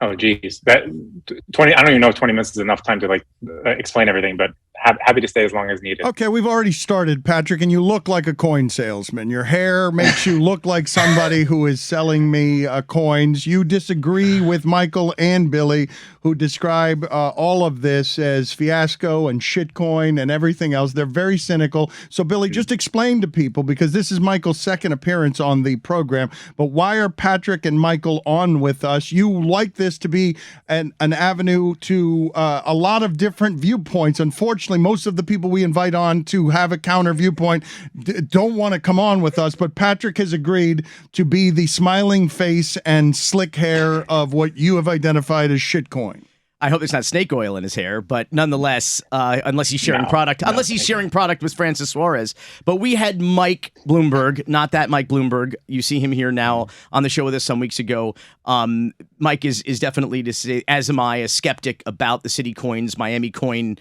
Oh, geez, that 20. I don't even know if 20 minutes is enough time to like explain everything, but happy to stay as long as needed. Okay, we've already started, Patrick, and you look like a coin salesman. Your hair makes you look like somebody who is selling me coins. You disagree with Michael and Billy, who describe all of this as fiasco and shitcoin and everything else. They're very cynical. So, Billy, just explain to people, because this is Michael's second appearance on the program, but why are Patrick and Michael on with us? You like this to be an avenue to a lot of different viewpoints. Unfortunately, most of the people we invite on to have a counter viewpoint don't want to come on with us, but Patrick has agreed to be the smiling face and slick hair of what you have identified as shitcoin. I hope there's not snake oil in his hair, but nonetheless, unless he's sharing product with Francis Suarez. But we had Mike Bloomberg, not that Mike Bloomberg. You see him here now on the show with us some weeks ago. Mike is definitely, to say, as am I, a skeptic about the CitiCoins, MiamiCoin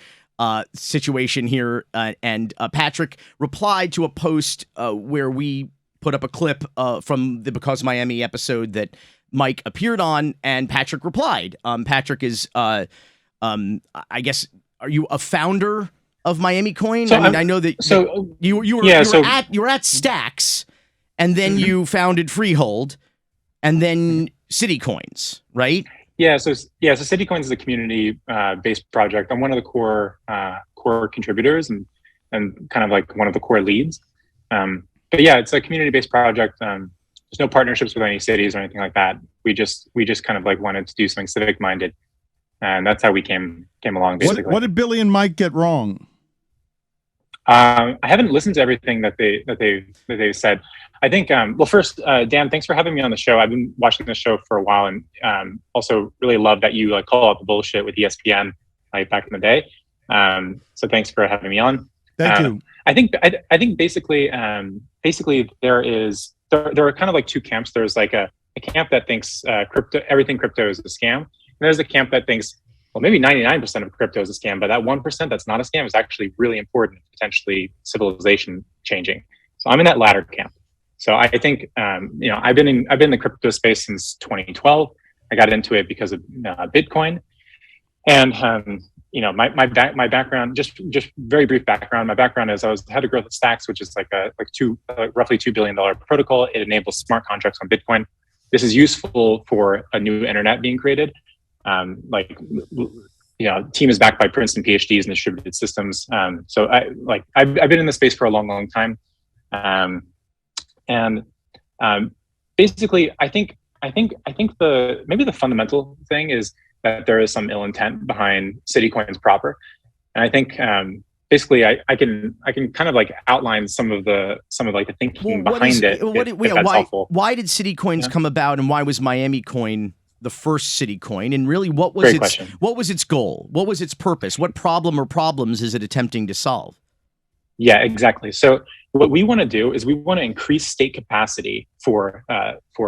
situation here. And Patrick replied to a post where we put up a clip from the Because Miami episode that Mike appeared on, and Patrick replied. Patrick is, I guess, are you a founder of MiamiCoin? So I know that you were at Stacks, and then you founded Freehold, and then CitiCoins, right? So CitiCoins is a community based project. I'm one of the core contributors and kind of like one of the core leads. But yeah, it's a community based project. There's no partnerships with any cities or anything like that. We just kind of like wanted to do something civic minded, and that's how we came along. Basically, what did Billy and Mike get wrong? I haven't listened to everything that they've said. I think well, first, Dan, thanks for having me on the show. I've been watching the show for a while, and also really love that you like call out the bullshit with ESPN like back in the day. So thanks for having me on. Thank you. I think basically there are kind of like two camps. There's like a camp that thinks everything crypto is a scam. And there's a camp that thinks, well, maybe 99% of crypto is a scam, but that 1% that's not a scam is actually really important, potentially civilization changing. So I'm in that latter camp. So I think I've been in the crypto space since 2012. I got into it because of Bitcoin, and my background, just very brief background. My background is I was head of growth at Stacks, which is roughly $2 billion protocol. It enables smart contracts on Bitcoin. This is useful for a new internet being created. Team is backed by Princeton PhDs in distributed systems. So I've been in the space for a long time. Basically, I think the fundamental thing is that there is some ill intent behind CitiCoins proper, and I think basically I can kind of like outline some of the thinking behind it. Why did CitiCoins come about, and why was MiamiCoin the first CitiCoin? And really, what was its goal? What was its purpose? What problem or problems is it attempting to solve? Yeah, exactly. So what we want to do is we want to increase state capacity for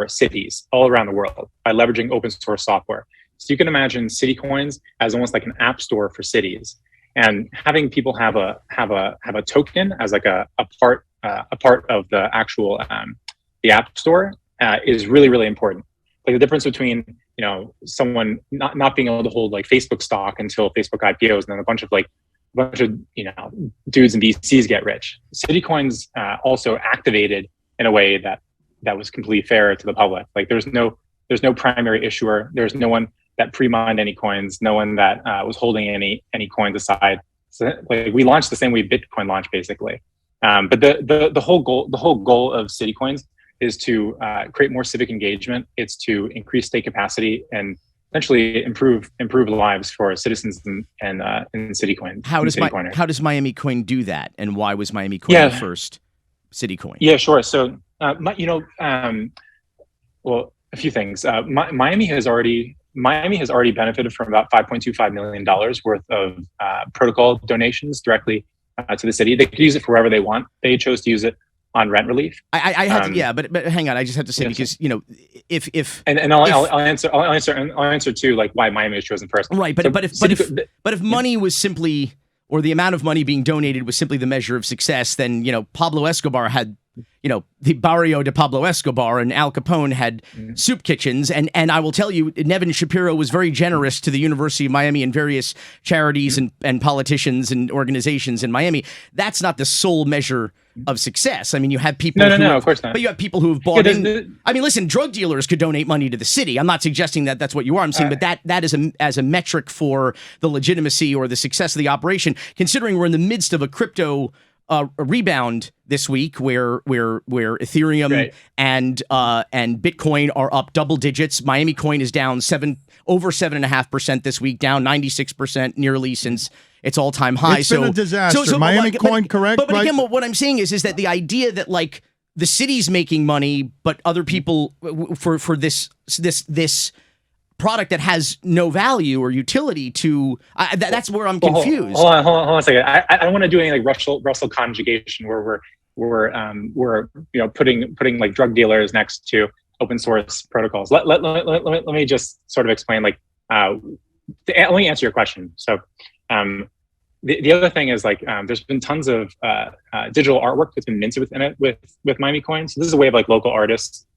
cities all around the world by leveraging open source software. So you can imagine CitiCoins as almost like an app store for cities, and having people have a token as like a part of the actual the app store is really, really important. Like the difference between someone not being able to hold like Facebook stock until Facebook IPOs, and then a bunch of dudes and VCs get rich. CitiCoins also activated in a way that was completely fair to the public. Like there's no primary issuer. There's no one that pre-mined any coins. No one that was holding any coins aside. So like we launched the same way Bitcoin launched, basically. But the whole goal of CitiCoins is to create more civic engagement. It's to increase state capacity and essentially improve lives for citizens in CitiCoin. How does MiamiCoin do that, and why was MiamiCoin the first CitiCoin? Yeah, sure. So well, a few things. Miami has already benefited from about $5.25 million worth of protocol donations directly to the city. They could use it for wherever they want. They chose to use it on rent relief. I had to, but hang on. I just have to say, because if I'll answer too, like why Miami was chosen first. Right, but if money was simply, or the amount of money being donated was simply the measure of success, then Pablo Escobar had the Barrio de Pablo Escobar and Al Capone had soup kitchens. And I will tell you, Nevin Shapiro was very generous to the University of Miami and various charities and politicians and organizations in Miami. That's not the sole measure of success. I mean, you have people. No, of course not. But you have people who have bought in. I mean, listen, drug dealers could donate money to the city. I'm not suggesting that that's what you are. I'm saying, but that is as a metric for the legitimacy or the success of the operation, considering we're in the midst of a crypto a rebound this week where Ethereum and Bitcoin are up double digits. MiamiCoin is down over 7.5% this week, down 96% nearly since its all-time high. It's been a disaster. MiamiCoin, correct? But again, what I'm saying is that the idea that like the city's making money, but other people for this product that has no value or utility to that's where I'm confused. Hold on a second. I don't want to do any like Russell conjugation where we're putting like drug dealers next to open source protocols. Let me just sort of explain like let me answer your question. So the other thing is like there's been tons of digital artwork that's been minted within it with MiamiCoin. So this is a way of like local artists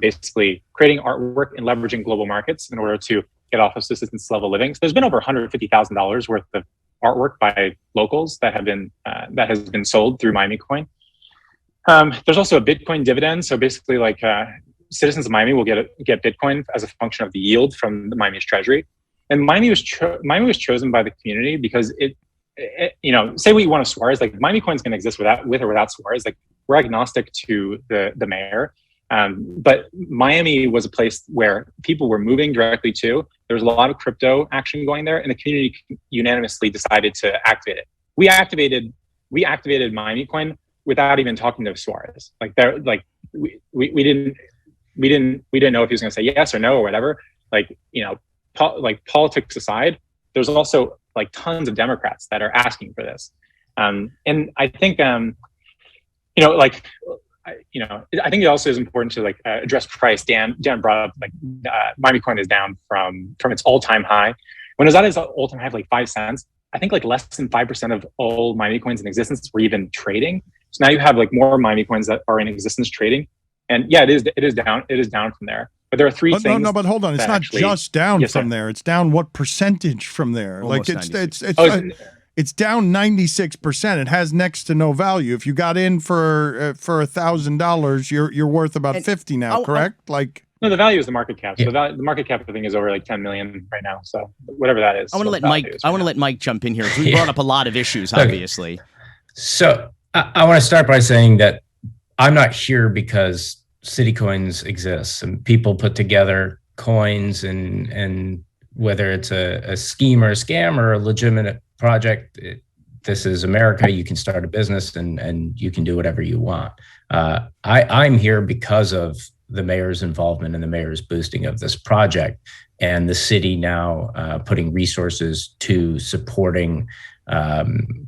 basically creating artwork and leveraging global markets in order to get off of subsistence level living. So there's been over $150,000 worth of artwork by locals that has been sold through MiamiCoin. There's also a Bitcoin dividend. So basically, like citizens of Miami will get Bitcoin as a function of the yield from the Miami's treasury. And Miami was chosen by the community because it say what you want of Suarez, like MiamiCoin is going to exist with or without Suarez. Like we're agnostic to the mayor. But Miami was a place where people were moving directly to. There was a lot of crypto action going there, and the community unanimously decided to activate it. We activated MiamiCoin without even talking to Suarez. Like we didn't know if he was going to say yes or no or whatever. Like politics aside, there's also like tons of Democrats that are asking for this, and I think I think it also is important to like address price. Dan brought up like MiamiCoin is down from its all-time high. When it was at its all-time high of like 5 cents, I think like less than 5% of all MiamiCoins in existence were even trading. So now you have like more MiamiCoins that are in existence trading, and yeah, it is down from there. But there are three things. No, but hold on, it's not just down from there. It's down what percentage from there? Almost like it's down 96%. It has next to no value. If you got in for $1,000, you're worth about 50 now, correct? No, the value is the market cap. So the market cap I think is over like 10 million right now. So whatever that is. I want to let Mike jump in here. We brought up a lot of issues, obviously. So I want to start by saying that I'm not here because city coins exist and people put together coins and whether it's a scheme or a scam or a legitimate project, this is America. You can start a business and you can do whatever you want. I'm here because of the mayor's involvement and the mayor's boosting of this project, and the city now putting resources to supporting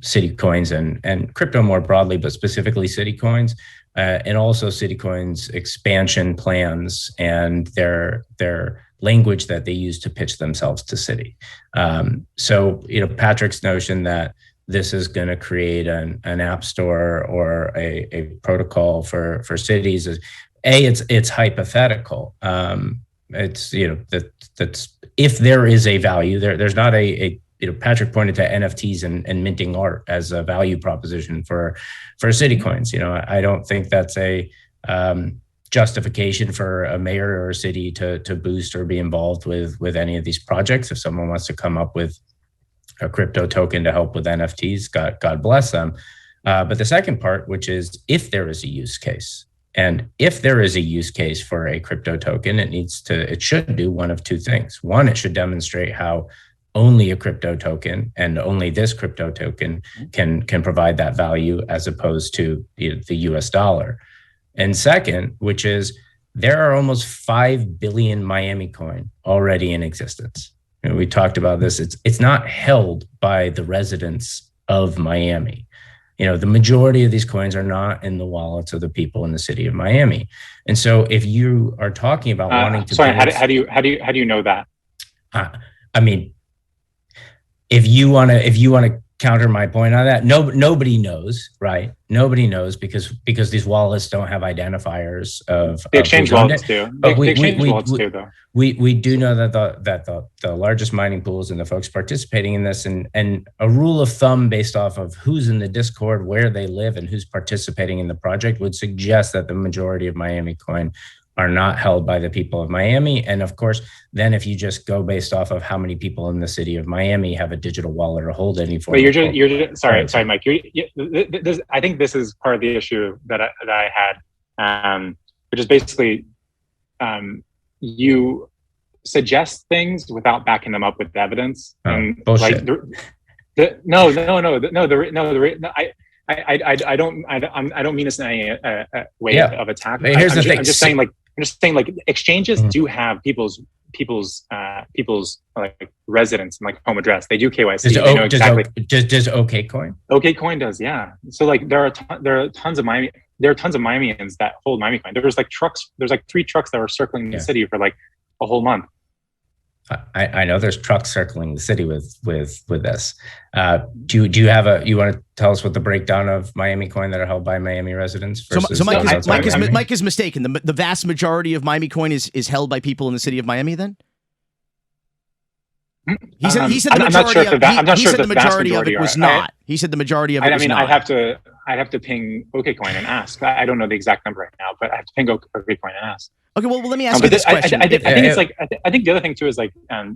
city coins and crypto more broadly, but specifically city coins, and also city coins expansion plans and their language that they use to pitch themselves to city. So, Patrick's notion that this is going to create an app store or a protocol for cities is it's hypothetical. It's that's if there is a value there's not a Patrick pointed to NFTs and minting art as a value proposition for city coins. I don't think that's a justification for a mayor or a city to boost or be involved with any of these projects. If someone wants to come up with a crypto token to help with NFTs, God bless them. But the second part, which is if there is a use case, and if there is a use case for a crypto token, it should do one of two things. One, it should demonstrate how only a crypto token and only this crypto token can provide that value as opposed to the US dollar. And second, which is there are almost 5 billion MiamiCoin already in existence. We talked about this. It's not held by the residents of Miami. The majority of these coins are not in the wallets of the people in the city of Miami. And so if you are talking about wanting to... Sorry, how do you know that? I mean, if you want to counter my point on that. Nobody knows, right? Nobody knows because these wallets don't have identifiers of the exchange wallets do. But the exchange wallets do, though. We do know that the largest mining pools and the folks participating in this, and a rule of thumb based off of who's in the Discord, where they live, and who's participating in the project would suggest that the majority of MiamiCoin are not held by the people of Miami. And of course, then if you just go based off of how many people in the city of Miami have a digital wallet or hold any form. But sorry, Mike. I think this is part of the issue that I had, which is basically you suggest things without backing them up with evidence. And bullshit. I don't mean this in any way of attack. Here's the thing. I'm just saying like exchanges do have people's like residence and like home address. They do KYC. Does OKCoin? OKCoin does, yeah. So like there are tons of Miamians that hold MiamiCoin. There's like 3 trucks that were circling the city for like a whole month. I know there's trucks circling the city with this. Do you want to tell us what the breakdown of MiamiCoin that are held by Miami residents? So Mike is mistaken. The vast majority of MiamiCoin is held by people in the city of Miami. Then he said the majority of it was not. He said the majority of it was not. I'd have to ping OKCoin and ask. I don't know the exact number right now, but I have to ping OKCoin and ask. Okay, well, let me ask you this question. I think the other thing too is like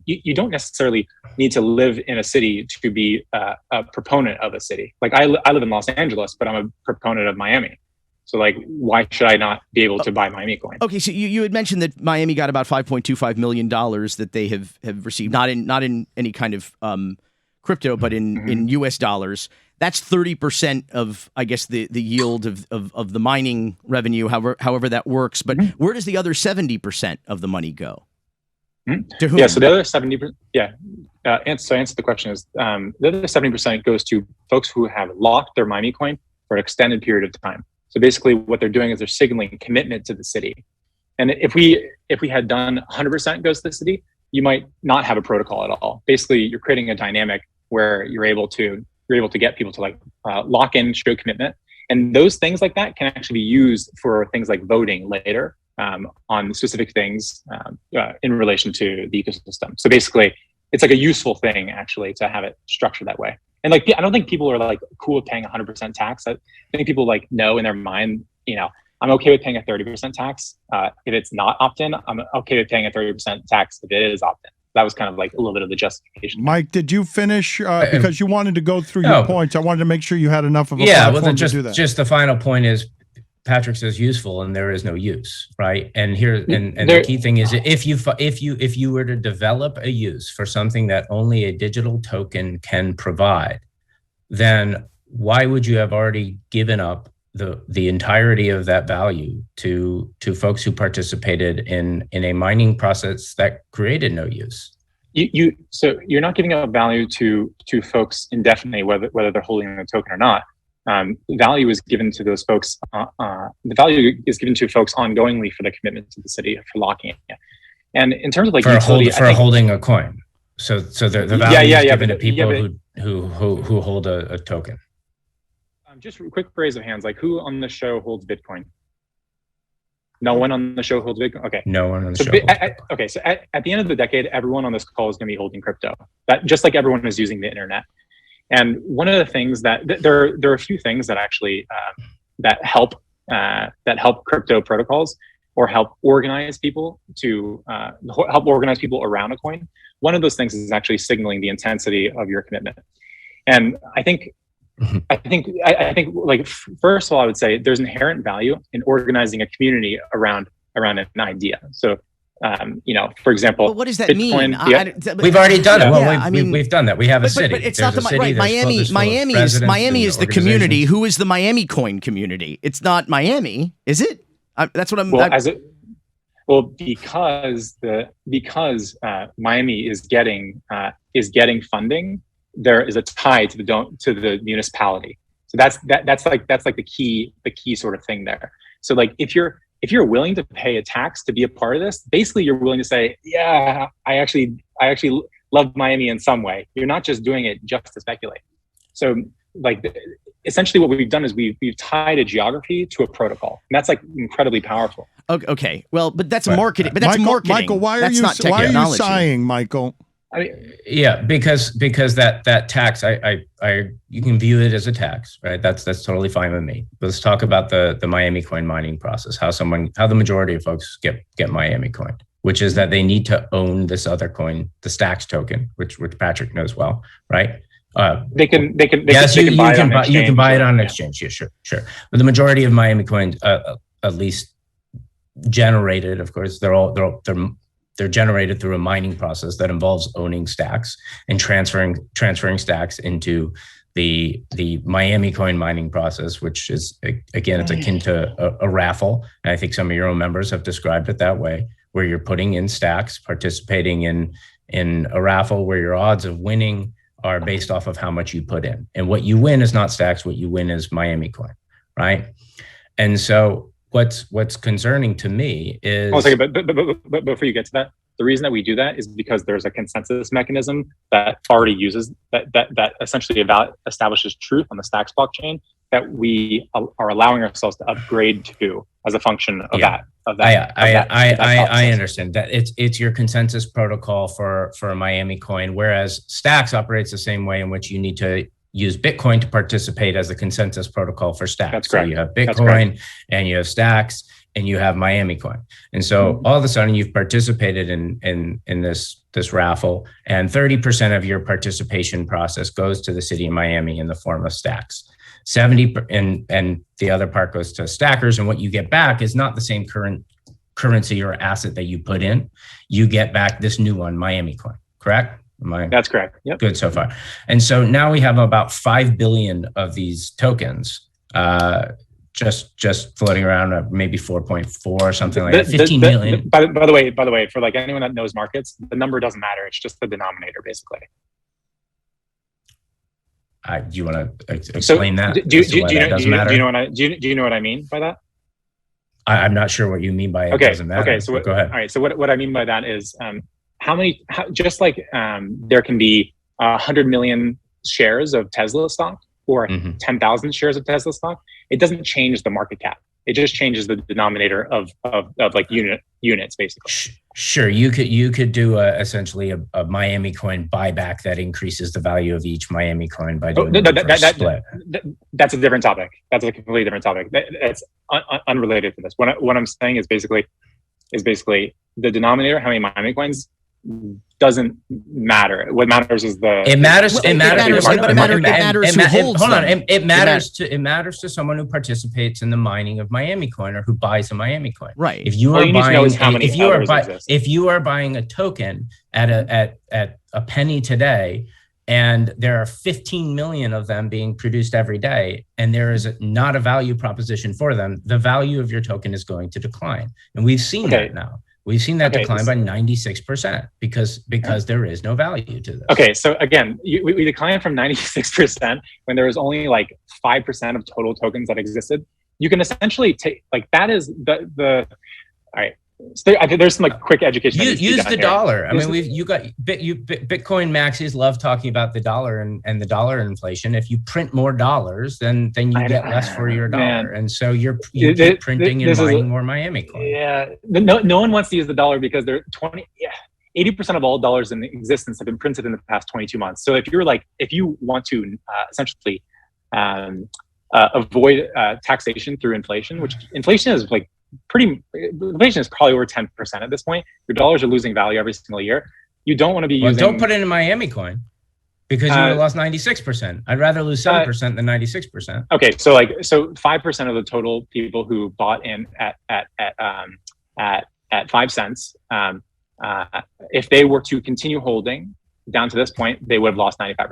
you don't necessarily need to live in a city to be a proponent of a city. Like I live in Los Angeles, but I'm a proponent of Miami. So like, why should I not be able to buy MiamiCoin? Okay, so you had mentioned that Miami got about $5.25 million that they have received, not in any kind of crypto, but in US dollars. That's 30% of, I guess, the yield of the mining revenue, however that works. But where does the other 70% of the money go? To whom? Yeah, so the other 70%, answer the question is, the other 70% goes to folks who have locked their MiamiCoin for an extended period of time. So basically what they're doing is they're signaling commitment to the city. And if we had done 100% goes to the city, you might not have a protocol at all. Basically, you're creating a dynamic where you're able to get people to like lock in, show commitment. And those things like that can actually be used for things like voting later on specific things in relation to the ecosystem. So basically, it's like a useful thing actually to have it structured that way. And like, I don't think people are like cool with paying 100% tax. I think people like know in their mind, I'm okay with paying a 30% tax. If it's not opt-in, I'm okay with paying a 30% tax if it is opt-in. That was kind of like a little bit of the justification. Mike, did you finish because you wanted to go through your points? I wanted to make sure you had enough of a platform to do that. Just the final point is, Patrick says useful, and there is no use, right? And here, and the key thing is, if you were to develop a use for something that only a digital token can provide, then why would you have already given up the entirety of that value to folks who participated in a mining process that created no use? So you're not giving up value to folks indefinitely, whether they're holding the token or not. Value is given to those folks. The value is given to folks ongoingly for the commitment to the city, for locking it. And in terms of like holding a coin, so the value is given to people who hold a token. Just a quick raise of hands, like who on the show holds Bitcoin? No one on the show holds Bitcoin? Okay. No one on the show. Okay, so at the end of the decade, everyone on this call is going to be holding crypto. That just like everyone is using the internet. And one of the things that there are a few things that actually that help crypto protocols or help organize people around a coin. One of those things is actually signaling the intensity of your commitment. And I think like first of all, I would say there's inherent value in organizing a community around an idea. So for example, but what does that Bitcoin, mean? We've already done it. We've done that. We have a city. But it's not right. Miami is the community. Who is the MiamiCoin community? It's not Miami, is it? That's what I'm. Because Miami is getting funding, there is a tie to the municipality. So that's like the key sort of thing there. So like if you're willing to pay a tax to be a part of this, basically you're willing to say, yeah, I actually love Miami in some way. You're not just doing it just to speculate. So like essentially what we've done is we've tied a geography to a protocol, and that's like incredibly powerful. Okay. Well, but that's marketing. But that's marketing. Michael, why are that's you not technology. why are you sighing, Michael? I mean, Yeah, because that tax, you can view it as a tax, right? That's totally fine with me. Let's talk about the MiamiCoin mining process. How the majority of folks get MiamiCoin, which is that they need to own this other coin, the Stacks token, which Patrick knows well, right? They can yes, you you can buy it on an exchange. Yeah, sure. But the majority of Miami coins, at least generated, of course, they're generated through a mining process that involves owning stacks and transferring stacks into the MiamiCoin mining process, which is, again, it's akin to a raffle. And I think some of your own members have described it that way, where you're putting in stacks, participating in a raffle where your odds of winning are based off of how much you put in. And what you win is not stacks, what you win is MiamiCoin, right? And so what's concerning to me is... One second, but before you get to that, the reason that we do that is because there's a consensus mechanism that already uses, that essentially establishes truth on the Stacks blockchain that we are allowing ourselves to upgrade to as a function of that. I understand that it's your consensus protocol for MiamiCoin, whereas Stacks operates the same way, in which you need to use Bitcoin to participate as a consensus protocol for Stacks. That's correct. So you have Bitcoin and you have Stacks and you have MiamiCoin. And so all of a sudden you've participated in this raffle, and 30% of your participation process goes to the city of Miami in the form of Stacks. 70 and the other part goes to stackers, and what you get back is not the same currency or asset that you put in. You get back this new one, MiamiCoin, correct? That's correct. Yep. Good so far. And so now we have about 5 billion of these tokens just floating around, maybe 4.4 or something like that. 15 million. By the way, for like anyone that knows markets, the number doesn't matter. It's just the denominator, basically. Do you want to explain that? Do you know what I mean by that? I'm not sure what you mean by it doesn't matter. Okay, so go ahead. All right, so what I mean by that is just like there can be 100 million shares of Tesla stock or 10,000 shares of Tesla stock, it doesn't change the market cap. It just changes the denominator of like units, basically. Sure, you could do essentially a MiamiCoin buyback that increases the value of each MiamiCoin by doing a split. That's a different topic. That's a completely different topic. That's unrelated to this. What I'm saying is basically the denominator, how many MiamiCoins, doesn't matter. What matters is it matters to someone who participates in the mining of MiamiCoin or who buys a MiamiCoin. Right. If you are buying a token at a penny today, and there are 15 million of them being produced every day, and there is not a value proposition for them, the value of your token is going to decline. And we've seen that now. We've seen that decline by 96% because there is no value to this. Okay, so again, we declined from 96% when there was only like 5% of total tokens that existed. You can essentially take, like, that is the all right. So I think there's some like quick education. Use the dollar. I mean, Bitcoin maxis love talking about the dollar and the dollar inflation. If you print more dollars, then you get less for your dollar, and so you keep printing and mining more MiamiCoin. Yeah, no one wants to use the dollar because they're 80% of all dollars in existence have been printed in the past 22 months. So if you want to essentially avoid taxation through inflation, which inflation is like inflation is probably over 10% at this point. Your dollars are losing value every single year. You don't want to be using... Don't put it in MiamiCoin because you would have lost 96%. I'd rather lose 7% than 96%. Okay, so 5% of the total people who bought in at 5 cents, if they were to continue holding down to this point, they would have lost 95%.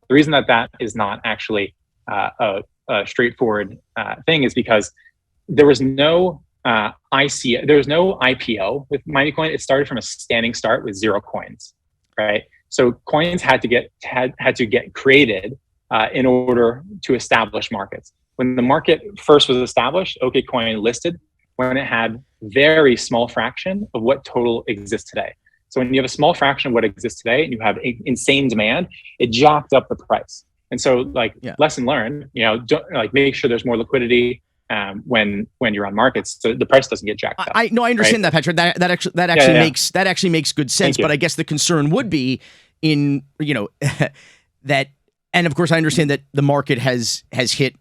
The reason that is not actually a straightforward thing is because there was no there was no IPO with MiamiCoin. It started from a standing start with 0 coins, right? So coins had to get created in order to establish markets. When the market first was established, OKCoin listed when it had very small fraction of what total exists today. So when you have a small fraction of what exists today and you have insane demand, it jacked up the price. And so like lesson learned, don't, like make sure there's more liquidity when you're on markets, so the price doesn't get jacked up. I understand that, Patrick. That actually makes good sense. But I guess the concern would be in that, and of course I understand that the market has hit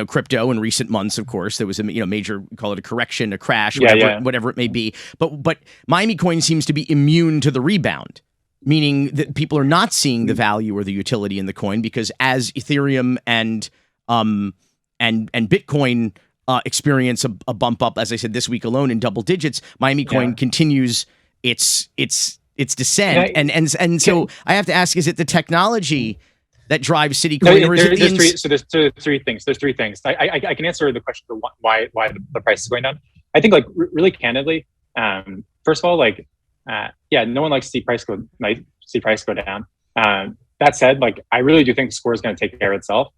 crypto in recent months. Of course, there was a major, call it a correction, a crash, whatever it may be. But MiamiCoin seems to be immune to the rebound, meaning that people are not seeing the value or the utility in the coin, because as Ethereum and Bitcoin experience a bump up, as I said, this week alone in double digits, MiamiCoin continues its descent. And so I have to ask, is it the technology that drives Citycoin, or is it there's three things. There's three things. I can answer the question of why the price is going down. I think, like, really candidly, first of all, like, no one likes to see price go down. That said, like, I really do think the score is going to take care of itself.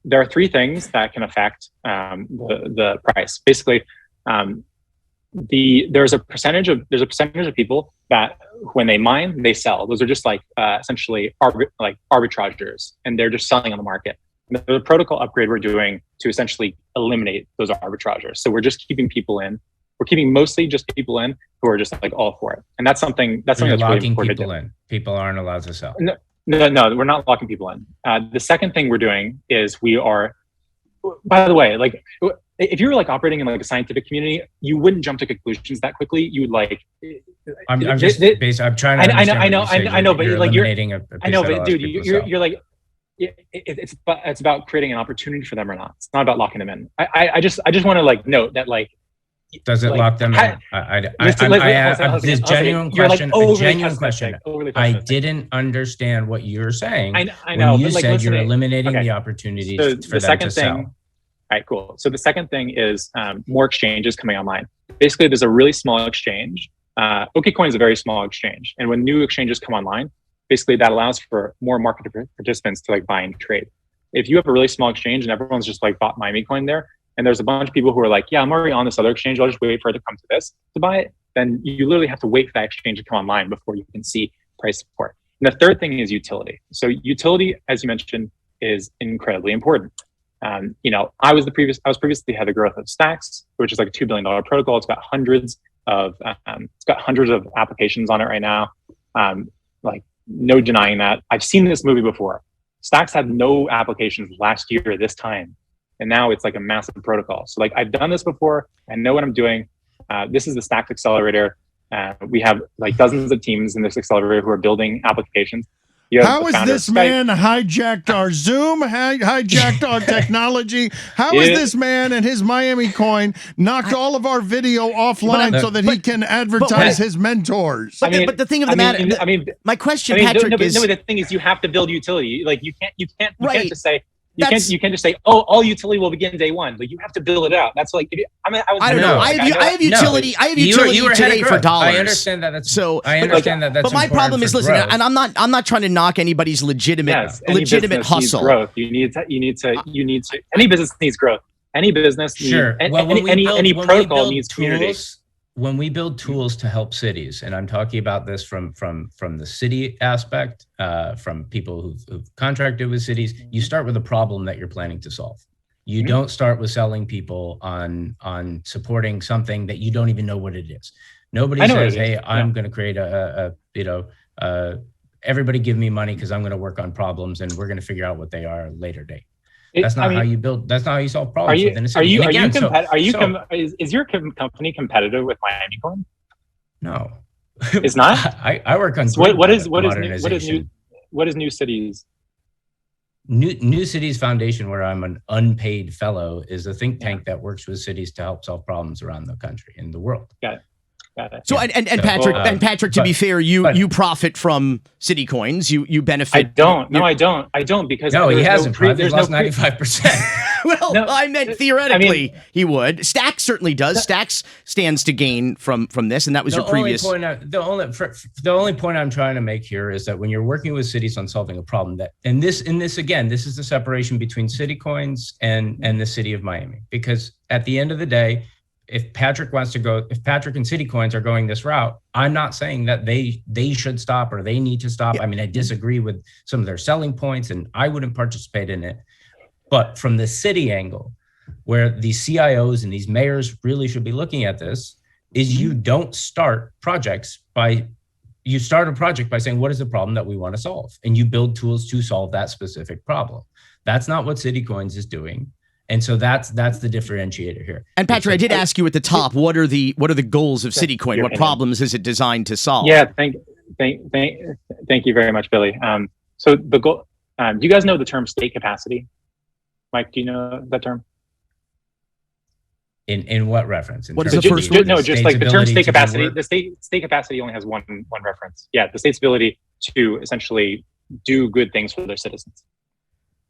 There are three things that can affect the price. Basically, there's a percentage of people that when they mine, they sell. Those are just like essentially arbitrageurs, and they're just selling on the market. And the protocol upgrade we're doing to essentially eliminate those arbitrageurs. So we're just keeping people in. We're keeping mostly just people in who are just like all for it, and that's something that's really important. People in. People aren't allowed to sell. No, we're not locking people in. The second thing we're doing is we are, by the way, like, if you were like operating in like a scientific community, you wouldn't jump to conclusions that quickly. You would like. I'm trying to. I know, but like dude, you're like, it's about creating an opportunity for them or not. It's not about locking them in. I just want to like note that, like. Does it lock them in? This genuine question. I didn't understand what you're saying. I know. When you said you're eliminating the opportunity for them to sell. All right, cool. So the second thing is more exchanges coming online. Basically, there's a really small exchange. OKCoin is a very small exchange, and when new exchanges come online, basically that allows for more market participants to like buy and trade. If you have a really small exchange and everyone's just like bought MiamiCoin there, and there's a bunch of people who are like, yeah, I'm already on this other exchange, I'll just wait for it to come to this to buy it, then you literally have to wait for that exchange to come online before you can see price support. And the third thing is utility. So utility, as you mentioned, is incredibly important. I was previously head of growth of Stacks, which is like a $2 billion protocol. It's got hundreds of applications on it right now. Like, no denying that. I've seen this movie before. Stacks had no applications last year this time. And now it's like a massive protocol. So like, I've done this before. I know what I'm doing. This is the Stacks Accelerator. We have like dozens of teams in this accelerator who are building applications. How is this man hijacked our Zoom, hijacked our technology? How is this man and his MiamiCoin knocked all of our video offline so that he can advertise his mentors? But the thing of the matter, my question, Patrick, is the thing is you have to build utility. Like you can't just say. You can't just say, oh, all utility will begin day one. Like, you have to build it out. That's like, I don't know. I have utility. I have utility today for dollars. I understand that. But my problem is, listen, and I'm not trying to knock anybody's legitimate hustle. You need to. Any business needs growth. Any business needs. Sure. Any protocol needs community. When we build tools to help cities, and I'm talking about this from the city aspect, from people who've contracted with cities, you start with a problem that you're planning to solve. You don't start with selling people on supporting something that you don't even know what it is. Nobody says, "Hey, I'm going to create everybody give me money because I'm going to work on problems and we're going to figure out what they are at a later date." That's not how you build. That's not how you solve problems within a city. Is your company competitive with MiamiCoin? No, it's not. I work on what is New Cities? New Cities Foundation, where I'm an unpaid fellow, is a think tank that works with cities to help solve problems around the country and the world. Got it. So Patrick, to be fair, you profit from city coins. You benefit. I don't because he hasn't. There's lost 95%. Well, no, I meant theoretically he would. Stacks certainly does. Stacks stands to gain from this, and that was your previous. The only point I'm trying to make here is that when you're working with cities on solving a problem, this is the separation between city coins and the city of Miami, because at the end of the day, if Patrick wants to go, if Patrick and CityCoins are going this route, I'm not saying that they should stop or they need to stop. I mean, I disagree with some of their selling points and I wouldn't participate in it. But from the city angle, where these CIOs and these mayors really should be looking at this, is you don't start projects by, you start a project by saying, what is the problem that we want to solve? And you build tools to solve that specific problem. That's not what CityCoins is doing. And so that's the differentiator here. And Patrick, I did ask you at the top, what are the goals of CityCoin? What problems is it designed to solve? Yeah, thank you very much, Billy. So the goal, do you guys know the term state capacity? Mike, do you know that term? In what reference? What is the first one? No, just like the term state capacity. The state capacity only has one reference. Yeah, the state's ability to essentially do good things for their citizens.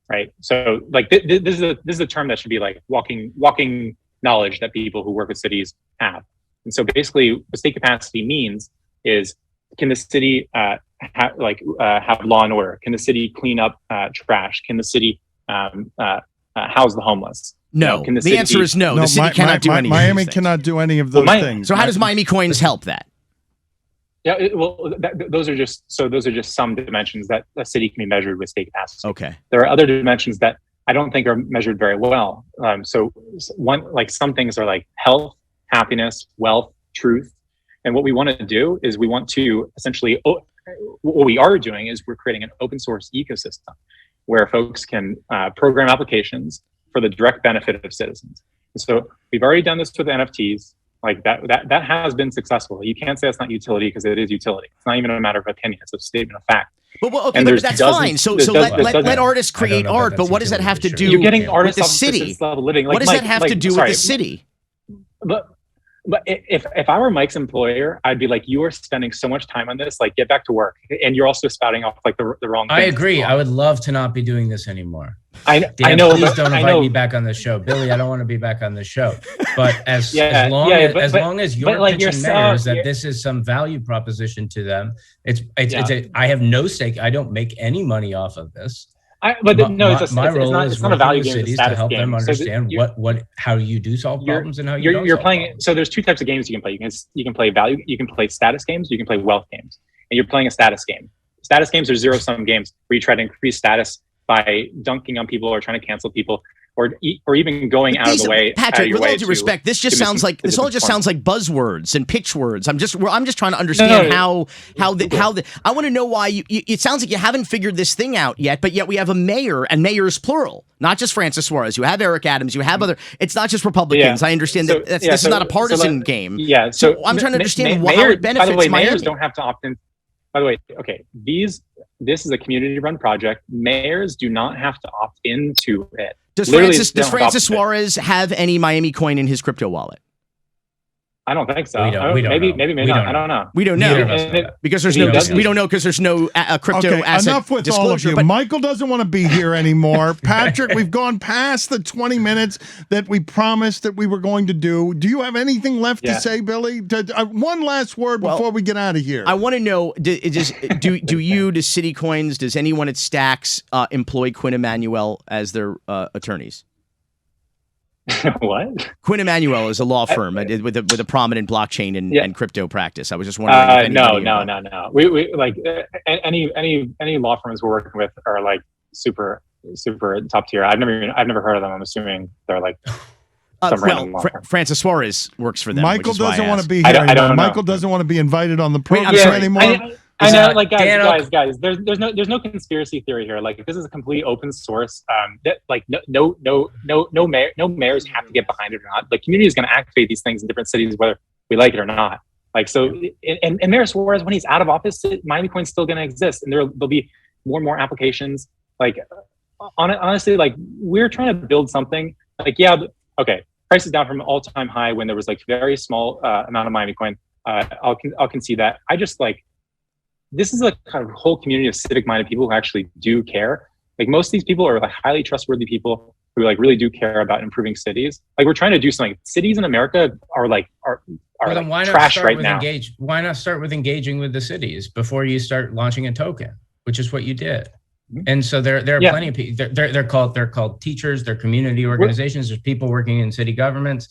Right. So like this is a term that should be like walking knowledge that people who work with cities have. And so basically what state capacity means is, can the city have law and order? Can the city clean up trash? Can the city house the homeless? No. The answer is no. The city cannot do any of Miami things. cannot do any of those things. So how does MiamiCoins help that? Yeah, those are just some dimensions that a city can be measured with state capacity. Okay. There are other dimensions that I don't think are measured very well. So some things are like health, happiness, wealth, truth. And what we want to do is we want to essentially, what we are doing is we're creating an open source ecosystem where folks can program applications for the direct benefit of citizens. And so we've already done this with NFTs. Like that has been successful. You can't say it's not utility because it is utility. It's not even a matter of opinion. It's a statement of fact. But that's fine. So let artists create art. But what does that have to do with the city? Living. What does that have to do with the city? But if I were Mike's employer, I'd be like, you are spending so much time on this, like get back to work. And you're also spouting off like the wrong things. I agree. I would love to not be doing this anymore. I know. Please don't invite me back on the show. Billy, I don't want to be back on the show. But as long as you're pitching mayors that this is some value proposition to them, I have no stake. I don't make any money off of this. It's not a value game. It's a status to help game. them understand how you do solve problems and how you're playing. Problems. So there's two types of games you can play. You can play value. You can play status games. You can play wealth games. And you're playing a status game. Status games are zero sum games where you try to increase status by dunking on people or trying to cancel people or even going out of the way. Patrick, with all due respect, this all just sounds like buzzwords and pitch words. I'm just trying to understand how I want to know why it sounds like you haven't figured this thing out yet, but yet we have a mayor, and mayors plural, not just Francis Suarez. You have Eric Adams, you have other, it's not just Republicans. Yeah. I understand this is not a partisan game. Yeah. So I'm trying to understand how it benefits Miami. Mayors don't have to opt in. By the way, okay, this is a community-run project. Mayors do not have to opt into it. Does Francis Suarez have any MiamiCoin in his crypto wallet? I don't think so. Maybe not. I don't know. We don't know because there's no. We don't know because there's no crypto asset. Enough with all of you. Michael doesn't want to be here anymore. Patrick, we've gone past the 20 minutes that we promised that we were going to do. Do you have anything left to say, Billy? One last word before we get out of here. I want to know: does CityCoins? Does anyone at Stacks employ Quinn Emanuel as their attorneys? What? Quinn Emanuel is a law firm with a prominent blockchain and crypto practice. I was just wondering. No. We like any law firms we're working with are like super top tier. I've never heard of them. I'm assuming they're like some random law firm. Francis Suarez works for them. Michael doesn't want to be here anymore. Michael doesn't want to be anymore anymore. I know, like guys. There's no conspiracy theory here. Like this is a complete open source. That like no mayors have to get behind it or not. The community is going to activate these things in different cities, whether we like it or not. Like so, and Mayor Suarez, when he's out of office, MiamiCoin's still going to exist, and there'll be more and more applications. Like honestly, like we're trying to build something. Like price is down from an all-time high when there was like very small amount of MiamiCoin. I'll concede that. I just like. This is a kind of whole community of civic-minded people who actually do care. Like most of these people are like highly trustworthy people who like really do care about improving cities. Like we're trying to do something. Cities in America are then why not trash start right with now. Why not start with engaging with the cities before you start launching a token, which is what you did? And so there are Yeah. plenty of people. They're called teachers. They're community organizations. There's people working in city governments.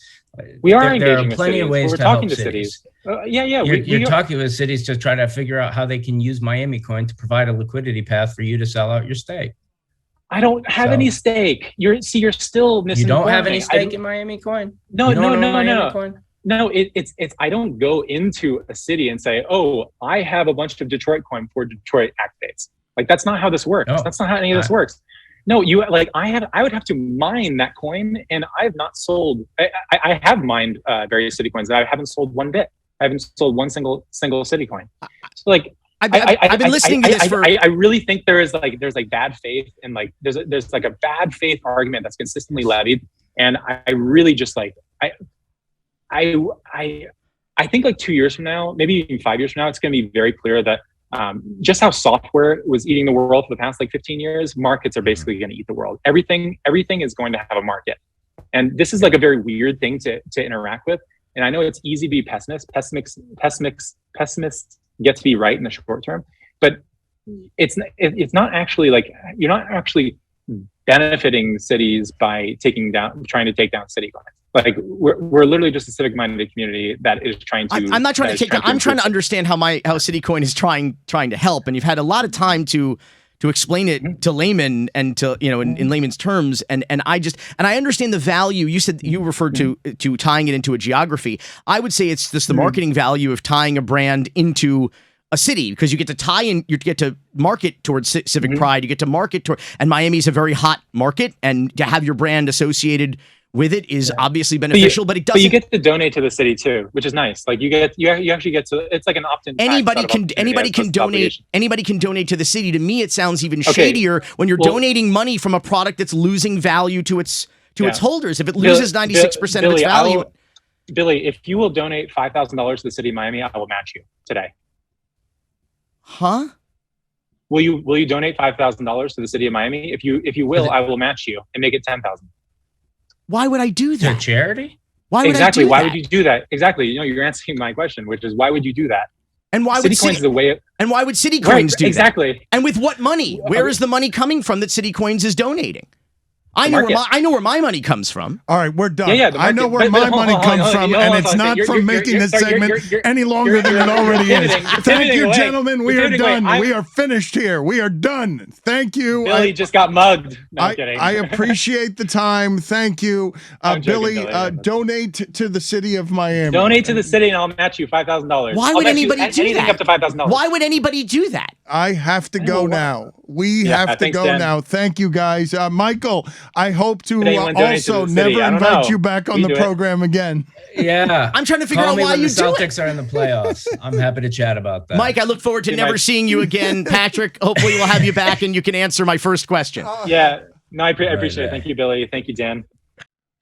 We are There engaging are with plenty cities. of ways We're to talking help to cities. cities. Yeah. You're talking with cities to try to figure out how they can use MiamiCoin to provide a liquidity path for you to sell out your stake. I don't have any stake. You're still misinforming. You don't have any stake in MiamiCoin? No. MiamiCoin? No, it's I don't go into a city and say, oh, I have a bunch of Detroit coin for Detroit activates. Like, that's not how this works. No. That's not how any of this works. No, I would have to mine that coin, and I have not sold. I have mined various city coins, and I haven't sold one bit. I haven't sold one single city coin. So like, I've been listening to this for. I really think there's bad faith, and like there's like a bad faith argument that's consistently levied, and I really just like I think like 2 years from now, maybe even 5 years from now, it's going to be very clear that just how software was eating the world for the past like 15 years, markets are basically going to eat the world. Everything is going to have a market. And this is like a very weird thing to interact with. And I know it's easy to be pessimist. Pessimists get to be right in the short term, but it's not actually like, you're not actually benefiting cities by trying to take down city coins. Like we're literally just a civic-minded community that is trying to. I'm not trying to take down. I'm trying to understand how CityCoin is trying to help, and you've had a lot of time to explain it to laymen and to in layman's terms, and I understand the value. You said you referred to tying it into a geography. I would say it's just the marketing value of tying a brand into a city, because you get to tie in, you get to market towards civic pride, you get to market toward, and Miami's a very hot market, and to have your brand associated with it is obviously beneficial, but it doesn't. But you get to donate to the city too, which is nice. Like you actually get to. It's like an opt-in. Anybody can donate. Anybody can donate to the city. To me, it sounds even shadier when you're donating money from a product that's losing value to its holders. If it loses 96% of its value, Billy, if you will donate $5,000 to the city of Miami, I will match you today. Huh? Will you donate $5,000 to the city of Miami? If you will, I will match you and make it 10,000. Why would I do that? To charity? Why would exactly? I do why that? would you do that? Exactly. You're answering my question, which is why would you do that? And why would City Coins is a way? And why would City Coins do exactly. that? And with what money? Where is the money coming from that City Coins is donating? I know where my money comes from. All right, we're done. Yeah, I know where my money comes from, and it's not from making this segment any longer than it already is. Thank you, gentlemen. We are done. We are finished here. We are done. Thank you. Billy just got mugged. No, I'm kidding. I appreciate the time. Thank you, Billy. Billy. Donate to the city of Miami. Donate to the city, and I'll match you $5,000. Why would anybody do anything that? up to $5,000? Why would anybody do that? I have to go now. We have to go Dan. now. Thank you, guys. Michael, I hope to also to never invite you back on the program again. Yeah. I'm trying to figure out why you do it. The Celtics are in the playoffs. I'm happy to chat about that. Mike, I look forward to never seeing you again. Patrick, hopefully we'll have you back and you can answer my first question. Yeah. No, I appreciate it. Thank you, Billy. Thank you, Dan.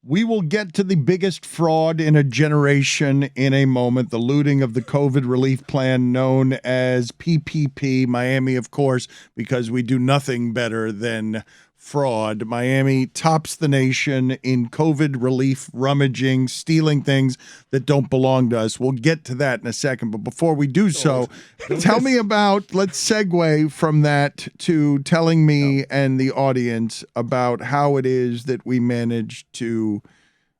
We will get to the biggest fraud in a generation in a moment, the looting of the COVID relief plan known as PPP. Miami, of course, because we do nothing better than fraud. Miami tops the nation in COVID relief rummaging, stealing things that don't belong to us. We'll get to that in a second. But before we do so, tell me about, let's segue from that to telling me and the audience about how it is that we managed to,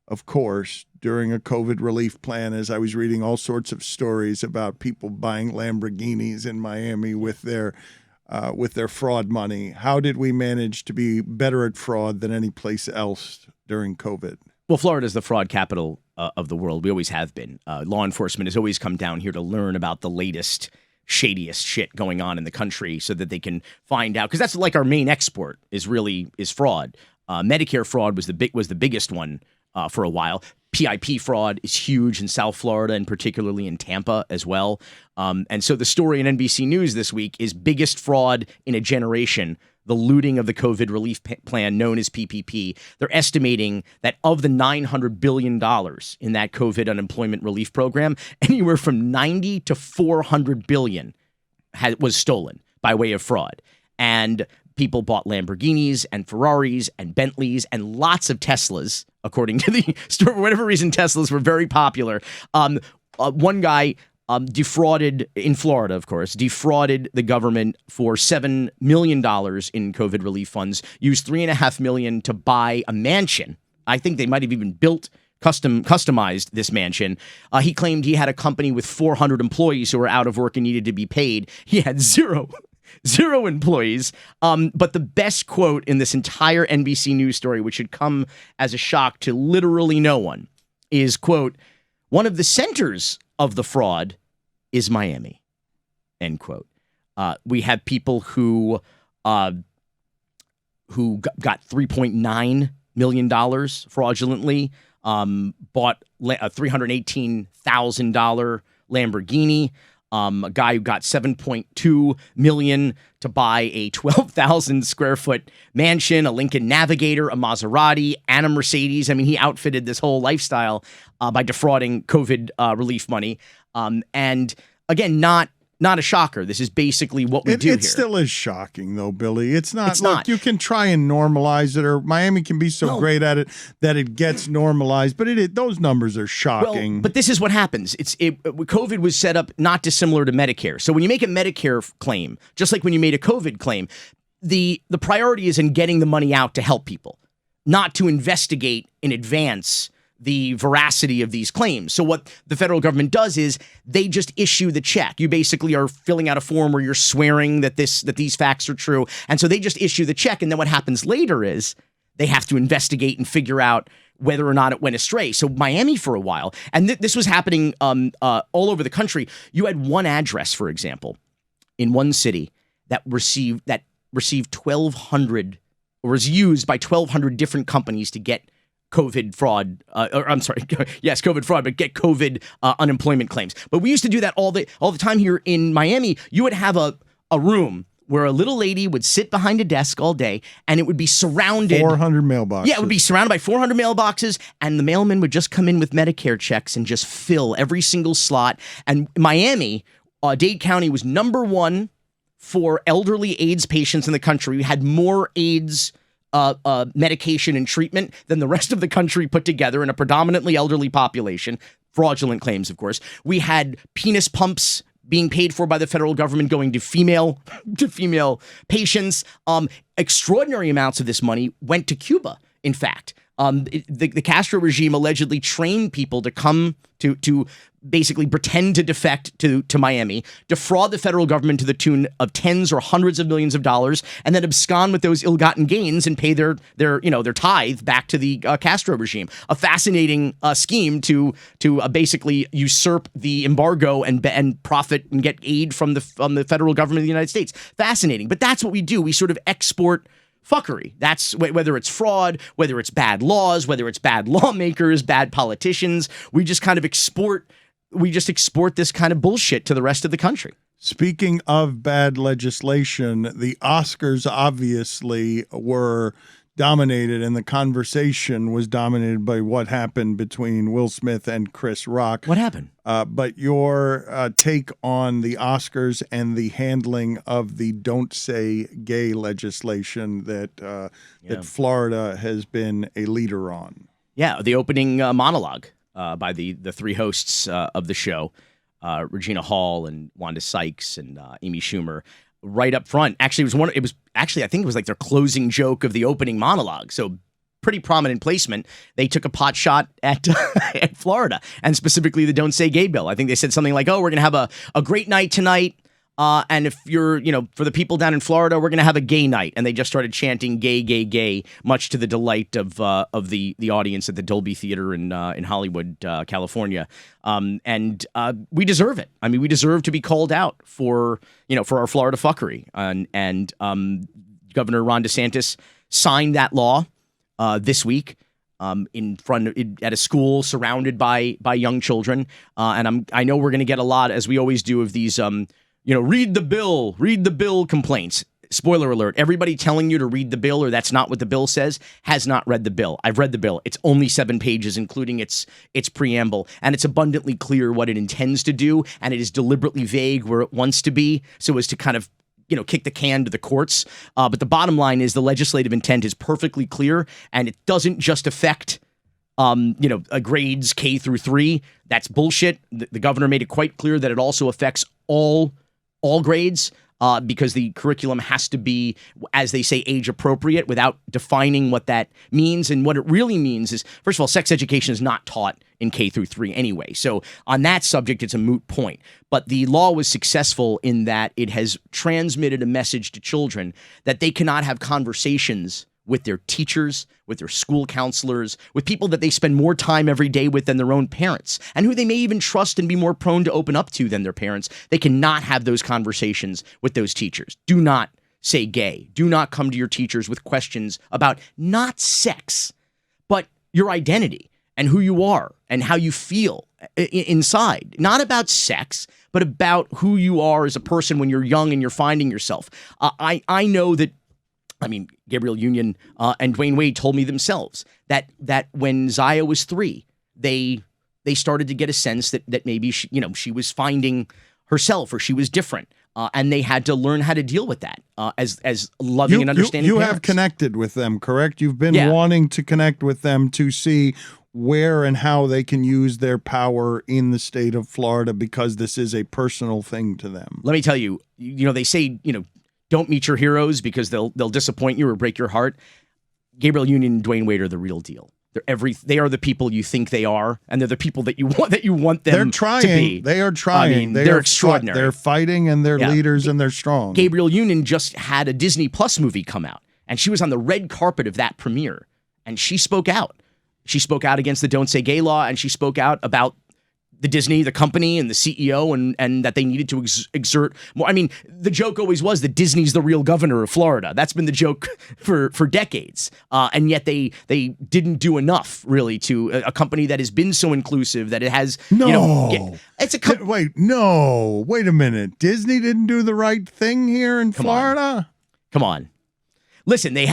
of course, during a COVID relief plan, as I was reading all sorts of stories about people buying Lamborghinis in Miami with their fraud money. How did we manage to be better at fraud than any place else during COVID? Well, Florida is the fraud capital of the world. We always have been. Law enforcement has always come down here to learn about the latest, shadiest shit going on in the country so that they can find out. Because that's like our main export is fraud. Medicare fraud was the biggest one for a while. PIP fraud is huge in South Florida and particularly in Tampa as well. And so the story in NBC News this week is biggest fraud in a generation, the looting of the COVID relief plan known as PPP. They're estimating that of the $900 billion in that COVID unemployment relief program, anywhere from 90 to 400 billion was stolen by way of fraud. And people bought Lamborghinis and Ferraris and Bentleys and lots of Teslas, according to the story. For whatever reason, Teslas were very popular. One guy defrauded in Florida, of course, defrauded the government for $7 million in COVID relief funds, used $3.5 million to buy a mansion. I think they might have even customized this mansion. He claimed he had a company with 400 employees who were out of work and needed to be paid. He had zero employees. But the best quote in this entire NBC News story, which should come as a shock to literally no one, is, quote, "One of the centers of the fraud is Miami," end quote. We have people who got $3.9 million fraudulently, bought a $318,000 Lamborghini. A guy who got $7.2 million to buy a 12,000 square foot mansion, a Lincoln Navigator, a Maserati, and a Mercedes. I mean, he outfitted this whole lifestyle by defrauding COVID relief money. And again, not a shocker. This is basically what we do here. It still is shocking, though, Billy. It's not. It's not. You can try and normalize it, or Miami can be so great at it that it gets normalized. But those numbers are shocking. Well, but this is what happens. COVID was set up not dissimilar to Medicare. So when you make a Medicare claim, just like when you made a COVID claim, the priority is in getting the money out to help people, not to investigate in advance the veracity of these claims. So what the federal government does is they just issue the check. You basically are filling out a form where you're swearing that these facts are true. And so they just issue the check. And then what happens later is they have to investigate and figure out whether or not it went astray. So Miami for a while, and this was happening all over the country. You had one address, for example, in one city that received 1,200, or was used by 1,200 different companies to get COVID fraud, COVID fraud, but get COVID unemployment claims. But we used to do that all the time here in Miami. You would have a room where a little lady would sit behind a desk all day, and it would be surrounded 400 mailboxes. Yeah, it would be surrounded by 400 mailboxes, and the mailman would just come in with Medicare checks and just fill every single slot. And Miami, Dade County, was number one for elderly AIDS patients in the country. We had more AIDS medication and treatment than the rest of the country put together in a predominantly elderly population. Fraudulent claims, of course. We had penis pumps being paid for by the federal government going to female patients. Extraordinary amounts of this money went to Cuba, in fact. The Castro regime allegedly trained people to come to basically pretend to defect to Miami, defraud the federal government to the tune of tens or hundreds of millions of dollars, and then abscond with those ill-gotten gains and pay their tithe back to the Castro regime. A fascinating scheme to basically usurp the embargo and profit and get aid from the federal government of the United States. Fascinating, but that's what we do. We sort of export fuckery. That's whether it's fraud, whether it's bad laws, whether it's bad lawmakers, bad politicians. We just kind of export this kind of bullshit to the rest of the country. Speaking of bad legislation, the Oscars obviously were dominated, and the conversation was dominated by what happened between Will Smith and Chris Rock. What happened? But your take on the Oscars and the handling of the "Don't Say Gay" legislation that Florida has been a leader on. Yeah, the opening monologue by the three hosts of the show, Regina Hall and Wanda Sykes and Amy Schumer. Right up front, I think it was like their closing joke of the opening monologue. So pretty prominent placement. They took a pot shot at at Florida, and specifically the "Don't Say Gay" bill. I think they said something like, "Oh, we're gonna have a great night tonight, and if you're, for the people down in Florida, we're gonna have a gay night." And they just started chanting "gay, gay, gay," much to the delight of the audience at the Dolby Theater in Hollywood, California. And we deserve it. I mean, we deserve to be called out for our Florida fuckery. And Governor Ron DeSantis signed that law this week at a school surrounded by young children. And I know we're going to get a lot, as we always do, of these read the bill complaints. Spoiler alert, everybody telling you to read the bill or that's not what the bill says has not read the bill. I've read the bill. It's only 7 pages, including its preamble, and it's abundantly clear what it intends to do, and it is deliberately vague where it wants to be, so as to kind of kick the can to the courts. But the bottom line is the legislative intent is perfectly clear, and it doesn't just affect grades K through 3. That's bullshit. The governor made it quite clear that it also affects all grades. Because the curriculum has to be, as they say, age appropriate without defining what that means. And what it really means is, first of all, sex education is not taught in K through 3 anyway. So on that subject, it's a moot point. But the law was successful in that it has transmitted a message to children that they cannot have conversations with their teachers, with their school counselors, with people that they spend more time every day with than their own parents, and who they may even trust and be more prone to open up to than their parents. They cannot have those conversations with those teachers. Do not say gay. Do not come to your teachers with questions about not sex, but your identity and who you are and how you feel inside. Not about sex, but about who you are as a person when you're young and you're finding yourself. I know that, Gabrielle Union and Dwayne Wade told me themselves that when Zaya was 3, they started to get a sense that maybe she was finding herself or she was different, and they had to learn how to deal with that as loving and understanding. You parents. have connected with them, correct? You've been wanting to connect with them to see where and how they can use their power in the state of Florida because this is a personal thing to them. Let me tell you, they say don't meet your heroes because they'll disappoint you or break your heart. Gabrielle Union and Dwayne Wade are the real deal. They are the people you think they are, and they're the people that you want them they're trying. to be. They are trying. They're extraordinary. They're fighting, and they're leaders, and they're strong. Gabrielle Union just had a Disney Plus movie come out, and she was on the red carpet of that premiere, and she spoke out. She spoke out against the Don't Say Gay law, and she spoke out about the Disney, the company, and the CEO, and that they needed to exert more. The joke always was that Disney's the real governor of Florida. That's been the joke for decades. And yet they didn't do enough, really, to a company that has been so inclusive that it has. It's a wait a minute. Disney didn't do the right thing here in Florida. Come on. Listen, they've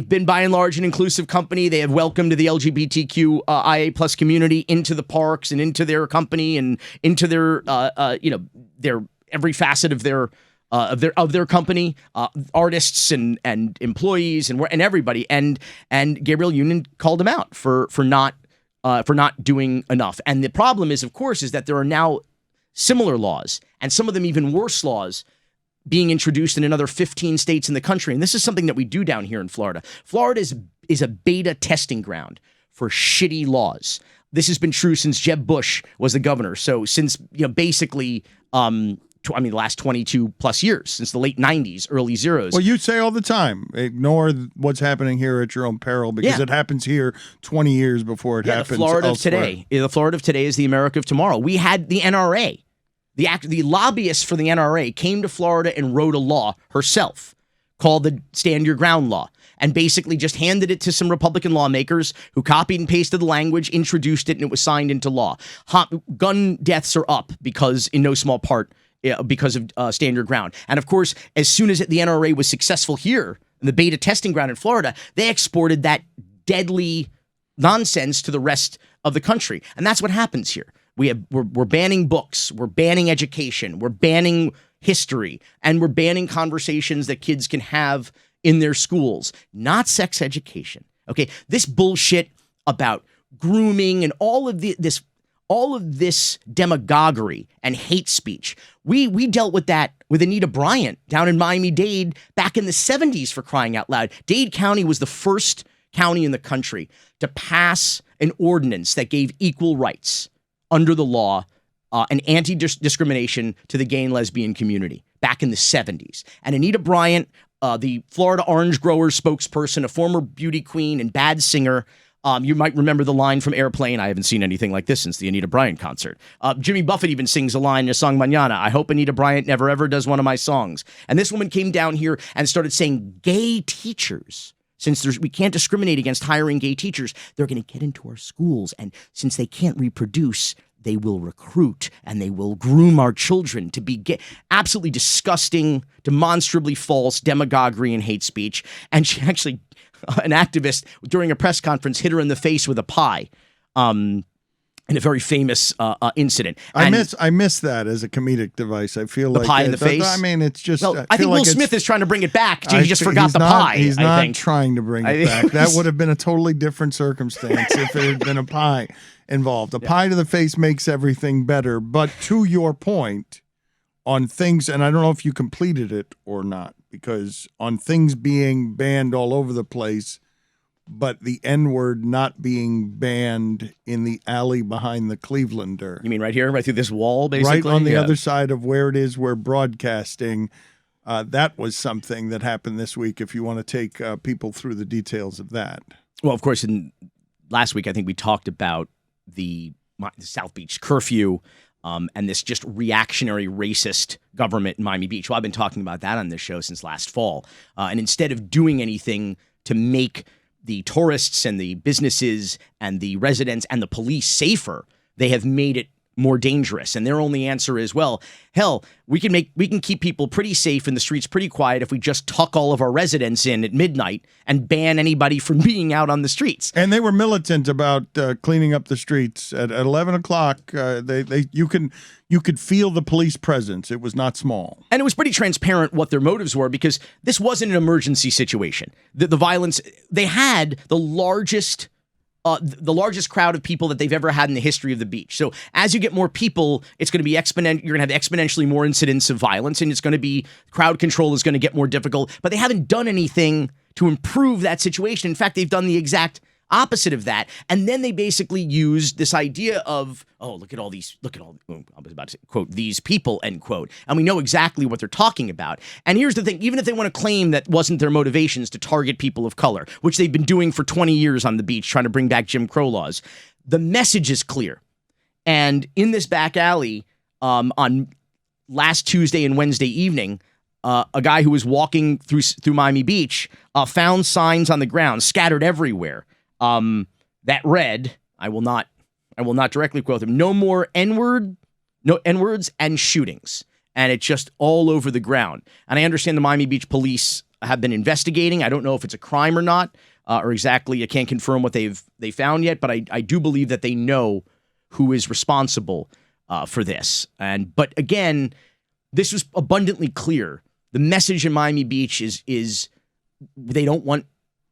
been by and large an inclusive company. They have welcomed the LGBTQIA plus community into the parks and into their company and into their their every facet of their company, artists and employees and everybody. And Gabrielle Union called them out for not doing enough. And the problem is, of course, is that there are now similar laws and some of them even worse laws being introduced in another 15 states in the country. And this is something that we do down here in Florida. Florida is a beta testing ground for shitty laws. This has been true since Jeb Bush was the governor. So since, basically, the last 22 plus years, since the late 90s, early zeros. Well, you say all the time, ignore what's happening here at your own peril because it happens here 20 years before it happens elsewhere. The Florida of today is the America of tomorrow. We had the NRA. The lobbyist for the NRA came to Florida and wrote a law herself called the Stand Your Ground Law and basically just handed it to some Republican lawmakers who copied and pasted the language, introduced it, and it was signed into law. Gun deaths are up in no small part because of Stand Your Ground. And of course, as soon as the NRA was successful here in the beta testing ground in Florida, they exported that deadly nonsense to the rest of the country. And that's what happens here. We're banning books, we're banning education, we're banning history, and we're banning conversations that kids can have in their schools, not sex education. Okay, this bullshit about grooming and all of this demagoguery and hate speech. We dealt with that with Anita Bryant down in Miami-Dade back in the 70s, for crying out loud. Dade County was the first county in the country to pass an ordinance that gave equal rights under the law and anti-discrimination to the gay and lesbian community back in the 70s. And Anita Bryant, the Florida orange growers spokesperson, a former beauty queen and bad singer, you might remember the line from Airplane. I haven't seen anything like this since the Anita Bryant concert. Jimmy Buffett even sings a line in a song, Mañana. I hope Anita Bryant never ever does one of my songs. And this woman came down here and started saying gay teachers. Since we can't discriminate against hiring gay teachers, they're going to get into our schools. And since they can't reproduce, they will recruit and they will groom our children to be gay. Absolutely disgusting, demonstrably false demagoguery and hate speech. And she actually, an activist during a press conference, hit her in the face with a pie. in a very famous incident. I miss that as a comedic device. I feel the like pie in the face. I mean, it's just. Well, I think Will Smith is trying to bring it back. He just forgot the pie. He's I not think. trying to bring it back. That would have been a totally different circumstance if it had been a pie involved. A pie to the face makes everything better. But to your point on things, and I don't know if you completed it or not, because on things being banned all over the place, but the N-word not being banned in the alley behind the Clevelander. You mean right here, right through this wall, basically? Right on the other side of where it is we're broadcasting. That was something that happened this week, if you want to take people through the details of that. Well, of course, last week, I think we talked about the South Beach curfew and this just reactionary racist government in Miami Beach. Well, I've been talking about that on this show since last fall. And instead of doing anything to make the tourists and the businesses and the residents and the police safer, they have made it more dangerous. And their only answer is, well, hell, we can keep people pretty safe in the streets, pretty quiet if we just tuck all of our residents in at midnight and ban anybody from being out on the streets. And they were militant about cleaning up the streets at 11 o'clock. You could feel the police presence. It was not small. And it was pretty transparent what their motives were, because this wasn't an emergency situation. The violence, they had the largest crowd of people that they've ever had in the history of the beach. So as you get more people, it's going to be you're going to have exponentially more incidents of violence, and crowd control is going to get more difficult. But they haven't done anything to improve that situation. In fact, they've done the exact opposite of that. And then they basically used this idea of, I was about to say, quote, these people, end quote. And we know exactly what they're talking about. And here's the thing, even if they want to claim that wasn't their motivations to target people of color, which they've been doing for 20 years on the beach, trying to bring back Jim Crow laws, the message is clear. And in this back alley, on last Tuesday and Wednesday evening, a guy who was walking through Miami Beach found signs on the ground scattered everywhere that read, I will not directly quote them, no more N-words and shootings. And it's just all over the ground. And I understand the Miami Beach police have been investigating. I don't know if it's a crime or not, or exactly, I can't confirm what they found yet, but I do believe that they know who is responsible for this. But again, this was abundantly clear. The message in Miami Beach is they don't want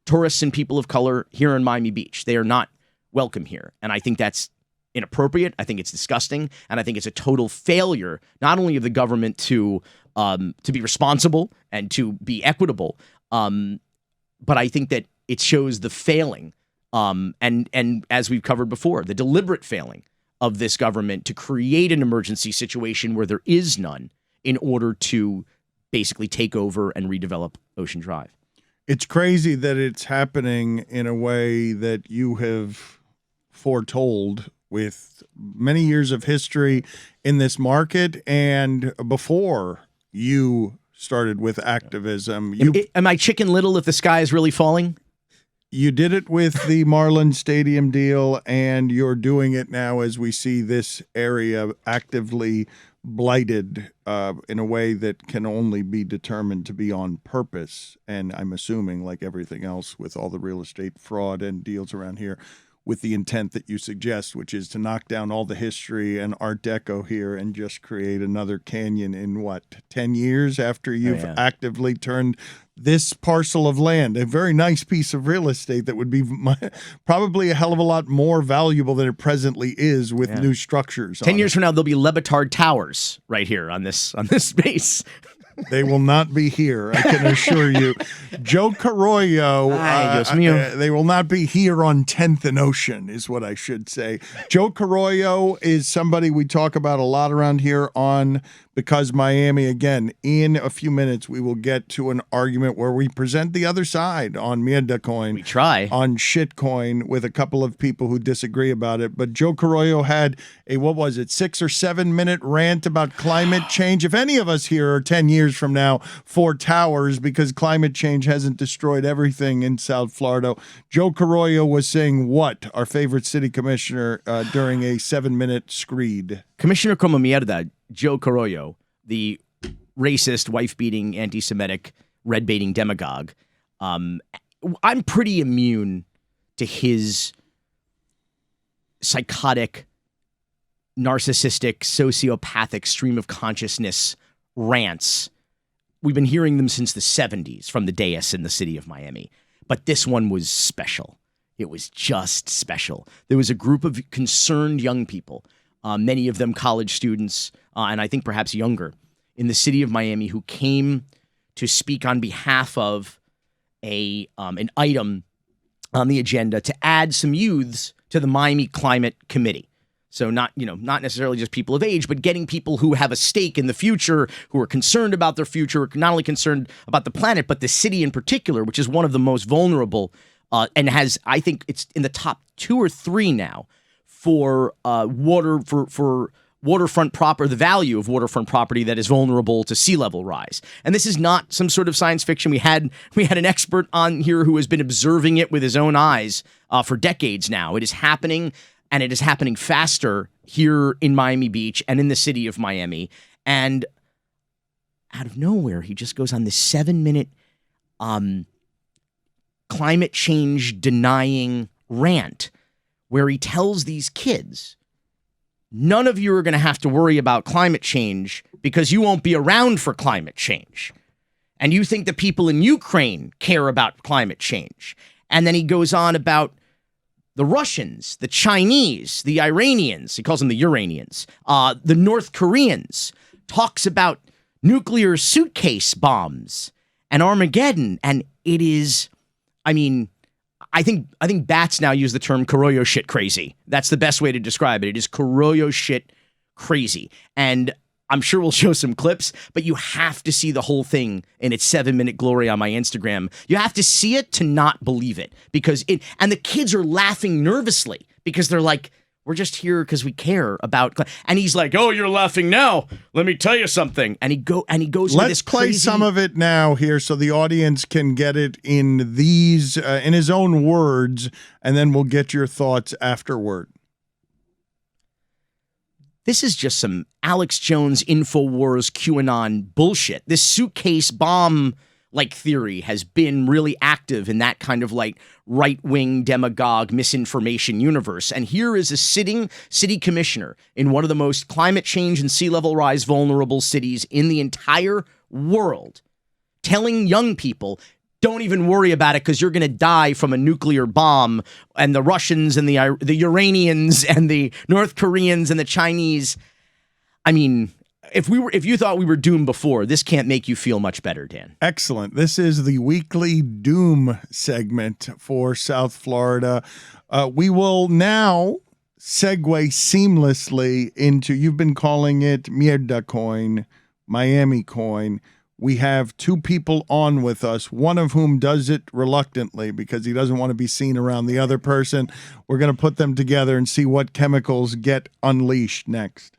tourists and people of color here in Miami Beach. They are not welcome here. And I think that's inappropriate. I think it's disgusting. And I think it's a total failure, not only of the government to be responsible and to be equitable, but I think that it shows the failing, and as we've covered before, the deliberate failing of this government to create an emergency situation where there is none in order to basically take over and redevelop Ocean Drive. It's crazy that it's happening in a way that you have foretold with many years of history in this market, and before you started with activism. Am I Chicken Little if the sky is really falling? You did it with the Marlins Stadium deal, and you're doing it now as we see this area actively blighted in a way that can only be determined to be on purpose. And I'm assuming, like everything else with all the real estate fraud and deals around here, with the intent that you suggest, which is to knock down all the history and Art Deco here and just create another canyon in 10 years after you've actively turned this parcel of land, a very nice piece of real estate that would be probably a hell of a lot more valuable than it presently is with new structures. 10 years from now, there'll be LeBatard towers right here on this space. They will not be here, I can assure you. Joe Carollo, they will not be here on 10th and Ocean, is what I should say. Joe Carollo is somebody we talk about a lot around here on Because Miami. Again, in a few minutes, we will get to an argument where we present the other side on MiamiCoin. We try. On shitcoin with a couple of people who disagree about it. But Joe Carollo had a, 6 or 7 minute rant about climate change. If any of us here are 10 years from now for towers because climate change hasn't destroyed everything in South Florida, Joe Carollo was saying what? Our favorite city commissioner during a 7-minute screed. Commissioner Como Mierda, Joe Carollo, the racist, wife-beating, anti-Semitic, red-baiting demagogue. I'm pretty immune to his psychotic narcissistic, sociopathic stream of consciousness rants. We've been hearing them since the 70s from the dais in the city of Miami. But this one was special. It was just special. There was a group of concerned young people, many of them college students, and I think perhaps younger, in the city of Miami who came to speak on behalf of an item on the agenda to add some youths to the Miami Climate Committee. So not necessarily just people of age, but getting people who have a stake in the future, who are concerned about their future, not only concerned about the planet, but the city in particular, which is one of the most vulnerable, and has, I think it's in the top 2 or 3 now for waterfront proper, the value of waterfront property that is vulnerable to sea level rise. And this is not some sort of science fiction. We had an expert on here who has been observing it with his own eyes for decades now. It is happening. And it is happening faster here in Miami Beach and in the city of Miami. And out of nowhere, he just goes on this 7-minute climate change denying rant where he tells these kids, none of you are going to have to worry about climate change because you won't be around for climate change. And you think the people in Ukraine care about climate change. And then he goes on about the Russians, the Chinese, the Iranians, he calls them the Uranians, the North Koreans, talks about nuclear suitcase bombs and Armageddon. And it is, I think bats now use the term Carollo shit crazy. That's the best way to describe it. It is Carollo shit crazy. And I'm sure we'll show some clips, but you have to see the whole thing in its 7-minute glory on my Instagram. You have to see it to not believe it and the kids are laughing nervously because they're like, we're just here because we care about, and he's like, oh, you're laughing now. Let me tell you something. And he goes into this crazy. Let's play some of it now here so the audience can get it in in his own words, and then we'll get your thoughts afterward. This is just some Alex Jones InfoWars QAnon bullshit. This suitcase bomb theory has been really active in that kind of right-wing demagogue misinformation universe. And here is a sitting city commissioner in one of the most climate change and sea level rise vulnerable cities in the entire world telling young people, don't even worry about it because you're going to die from a nuclear bomb. And the Russians and the Iranians and the North Koreans and the Chinese. If you thought we were doomed before, this can't make you feel much better, Dan. Excellent. This is the weekly doom segment for South Florida. We will now segue seamlessly into, you've been calling it Mierda Coin, MiamiCoin. We have 2 people on with us, one of whom does it reluctantly because he doesn't want to be seen around the other person. We're going to put them together and see what chemicals get unleashed next.